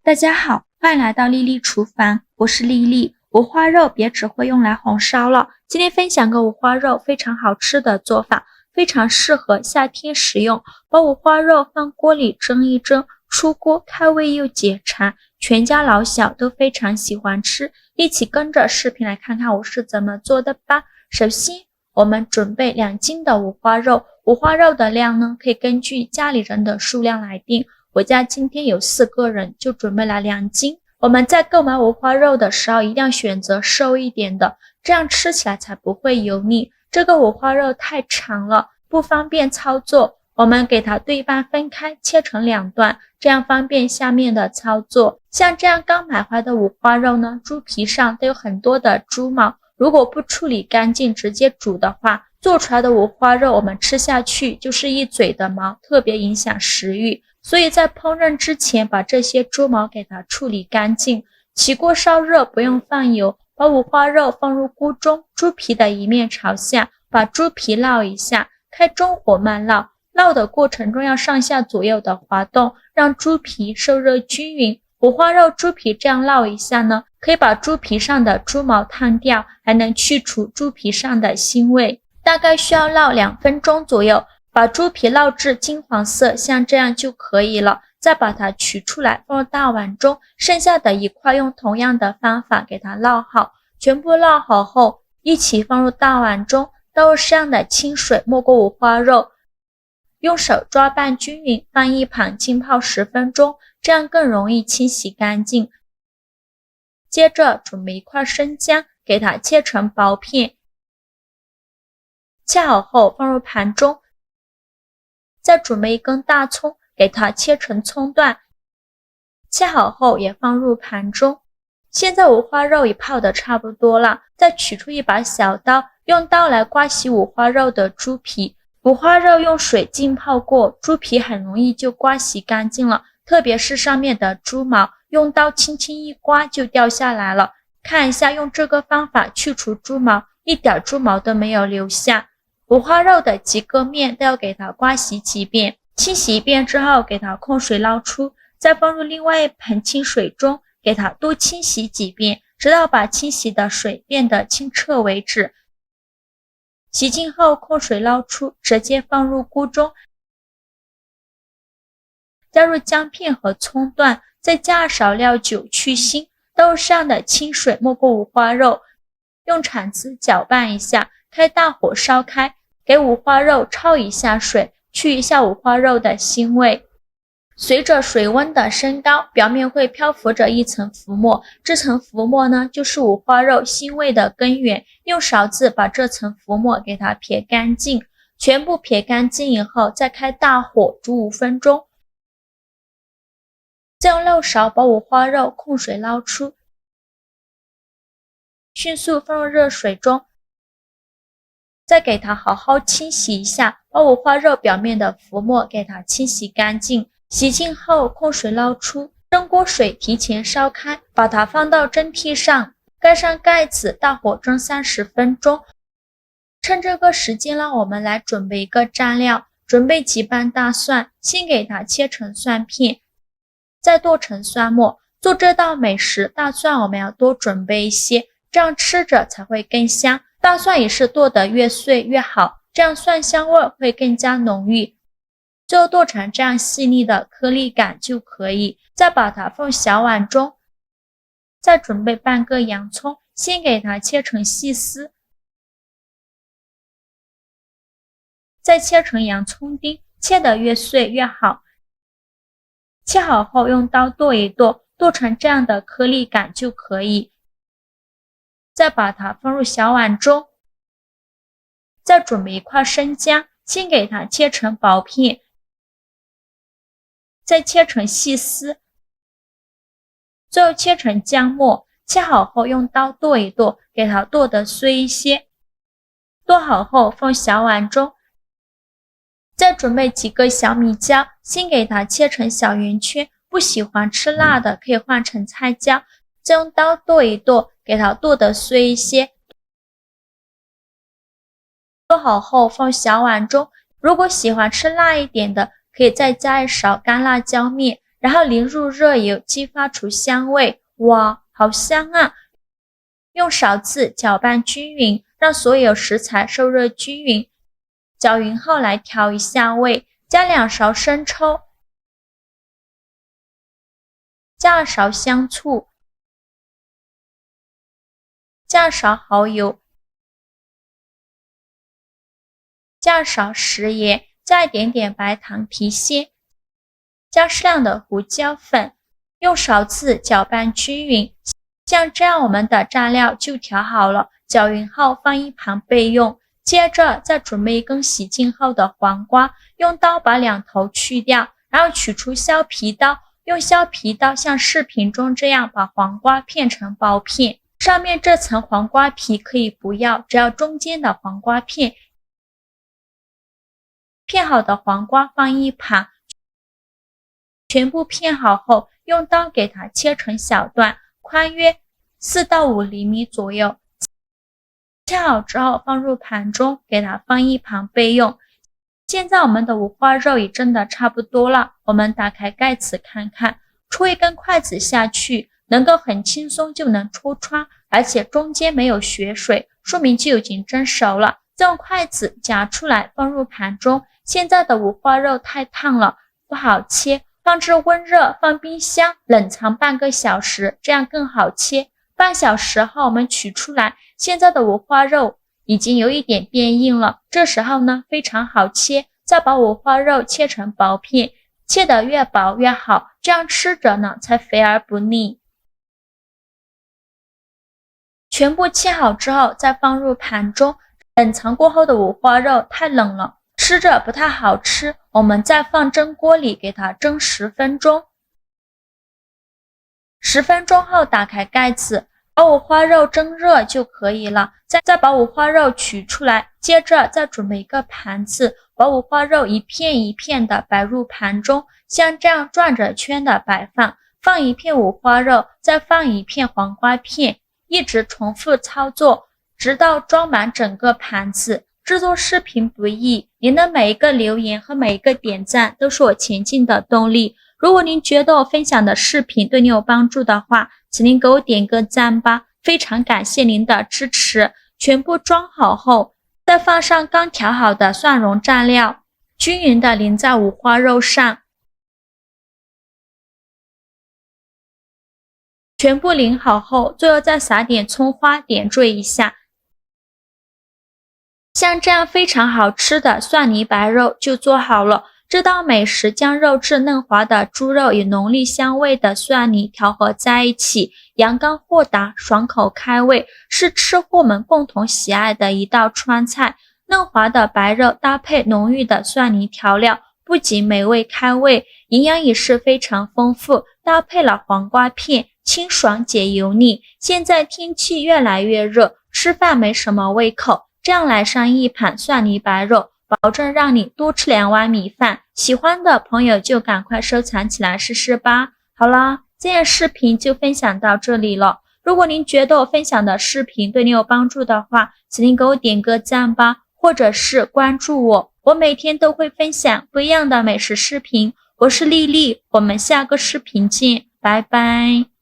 大家好，欢迎来到丽丽厨房，我是丽丽。五花肉别只会用来红烧了，今天分享个五花肉非常好吃的做法，非常适合夏天食用。把五花肉放锅里蒸一蒸，出锅开胃又解馋，全家老小都非常喜欢吃。一起跟着视频来看看我是怎么做的吧。首先我们准备2斤的五花肉，五花肉的量呢可以根据家里人的数量来定。我家今天有4个人，就准备了2斤。我们在购买五花肉的时候一定要选择瘦一点的，这样吃起来才不会油腻。这个五花肉太长了，不方便操作，我们给它对半分开，切成2段，这样方便下面的操作。像这样刚买回来的五花肉呢，猪皮上都有很多的猪毛，如果不处理干净直接煮的话，做出来的五花肉我们吃下去就是一嘴的毛，特别影响食欲。所以在烹饪之前把这些猪毛给它处理干净。起锅烧热，不用放油，把五花肉放入锅中，猪皮的一面朝下，把猪皮烙一下，开中火慢烙。烙的过程中要上下左右的滑动，让猪皮受热均匀。五花肉猪皮这样烙一下呢，可以把猪皮上的猪毛烫掉，还能去除猪皮上的腥味。大概需要烙2分钟左右，把猪皮烙至金黄色，像这样就可以了。再把它取出来放入大碗中，剩下的一块用同样的方法给它烙好。全部烙好后一起放入大碗中，倒入适量的清水没过五花肉，用手抓拌均匀，放一旁浸泡10分钟，这样更容易清洗干净。接着准备一块生姜，给它切成薄片，切好后放入盘中。再准备一根大葱，给它切成葱段，切好后也放入盘中。现在五花肉也泡得差不多了，再取出一把小刀，用刀来刮洗五花肉的猪皮。五花肉用水浸泡过，猪皮很容易就刮洗干净了，特别是上面的猪毛，用刀轻轻一刮就掉下来了。看一下，用这个方法去除猪毛，一点猪毛都没有留下。五花肉的几个面都要给它刮洗几遍，清洗一遍之后给它控水捞出，再放入另外一盆清水中，给它多清洗几遍，直到把清洗的水变得清澈为止。洗净后控水捞出，直接放入锅中，加入姜片和葱段，再加少料酒去腥，倒入适量的清水没过五花肉，用铲子搅拌一下，开大火烧开，给五花肉焯一下水，去一下五花肉的腥味。随着水温的升高，表面会漂浮着一层浮沫，这层浮沫呢，就是五花肉腥味的根源。用勺子把这层浮沫给它撇干净，全部撇干净以后，再开大火煮5分钟。再用漏勺把五花肉控水捞出，迅速放入热水中，再给它好好清洗一下，把五花肉表面的浮沫给它清洗干净。洗净后控水捞出，蒸锅水提前烧开，把它放到蒸屉上，盖上盖子，大火蒸30分钟。趁这个时间呢，我们来准备一个蘸料，准备几瓣大蒜，先给它切成蒜片，再剁成蒜末。做这道美食，大蒜我们要多准备一些，这样吃着才会更香。大蒜也是剁得越碎越好，这样蒜香味会更加浓郁。最后剁成这样细腻的颗粒感就可以，再把它放小碗中。再准备半个洋葱，先给它切成细丝，再切成洋葱丁，切得越碎越好。切好后用刀剁一剁，剁成这样的颗粒感就可以。再把它放入小碗中。再准备一块生姜，先给它切成薄片，再切成细丝，最后切成姜末。切好后用刀剁一剁，给它剁得碎一些。剁好后放小碗中。再准备几个小米椒，先给它切成小圆圈，不喜欢吃辣的可以换成菜椒，再用刀剁一剁，给它剁得碎一些。剁好后放小碗中，如果喜欢吃辣一点的，可以再加一勺干辣椒面，然后淋入热油，激发出香味。哇，好香啊！用勺子搅拌均匀，让所有食材受热均匀。搅匀后来调一下味，加2勺生抽，加2勺香醋，加2勺蚝油，加2勺食盐，加一点点白糖提鲜，加适量的胡椒粉，用勺子搅拌均匀。像这样我们的蘸料就调好了，搅匀后放一旁备用。接着再准备一根洗净后的黄瓜，用刀把两头去掉，然后取出削皮刀，用削皮刀像视频中这样把黄瓜片成薄片。上面这层黄瓜皮可以不要，只要中间的黄瓜片。片好的黄瓜放一旁，全部片好后，用刀给它切成小段，宽约4到5厘米左右。切好之后放入盘中，给它放一旁备用。现在我们的五花肉也蒸得差不多了，我们打开盖子看看，戳一根筷子下去，能够很轻松就能戳穿，而且中间没有血水，说明就已经蒸熟了。再用筷子夹出来放入盘中。现在的五花肉太烫了，不好切，放置温热，放冰箱冷藏半个小时，这样更好切。半小时后我们取出来，现在的五花肉已经有一点变硬了，这时候呢非常好切，再把五花肉切成薄片，切得越薄越好，这样吃着呢才肥而不腻。全部切好之后再放入盘中，冷藏过后的五花肉太冷了，吃着不太好吃，我们再放蒸锅里给它蒸10分钟。10分钟后打开盖子，把五花肉蒸热就可以了。再把五花肉取出来，接着再准备一个盘子，把五花肉一片一片的摆入盘中，像这样转着圈的摆放，放一片五花肉，再放一片黄瓜片，一直重复操作，直到装满整个盘子。制作视频不易，您的每一个留言和每一个点赞都是我前进的动力。如果您觉得我分享的视频对你有帮助的话，请您给我点个赞吧，非常感谢您的支持。全部装好后，再放上刚调好的蒜蓉蘸料，均匀的淋在五花肉上。全部淋好后，最后再撒点葱花点缀一下。像这样非常好吃的蒜泥白肉就做好了。这道美食将肉质嫩滑的猪肉与浓丽香味的蒜泥调和在一起，阳刚豁达，爽口开胃，是吃货们共同喜爱的一道川菜。嫩滑的白肉搭配浓郁的蒜泥调料，不仅美味开胃，营养也是非常丰富，搭配了黄瓜片，清爽解油腻。现在天气越来越热，吃饭没什么胃口，这样来上一盘蒜泥白肉，保证让你多吃2碗米饭。喜欢的朋友就赶快收藏起来试试吧。好啦，今天视频就分享到这里了。如果您觉得我分享的视频对你有帮助的话，请您给我点个赞吧，或者是关注我，我每天都会分享不一样的美食视频。我是丽丽，我们下个视频见，拜拜。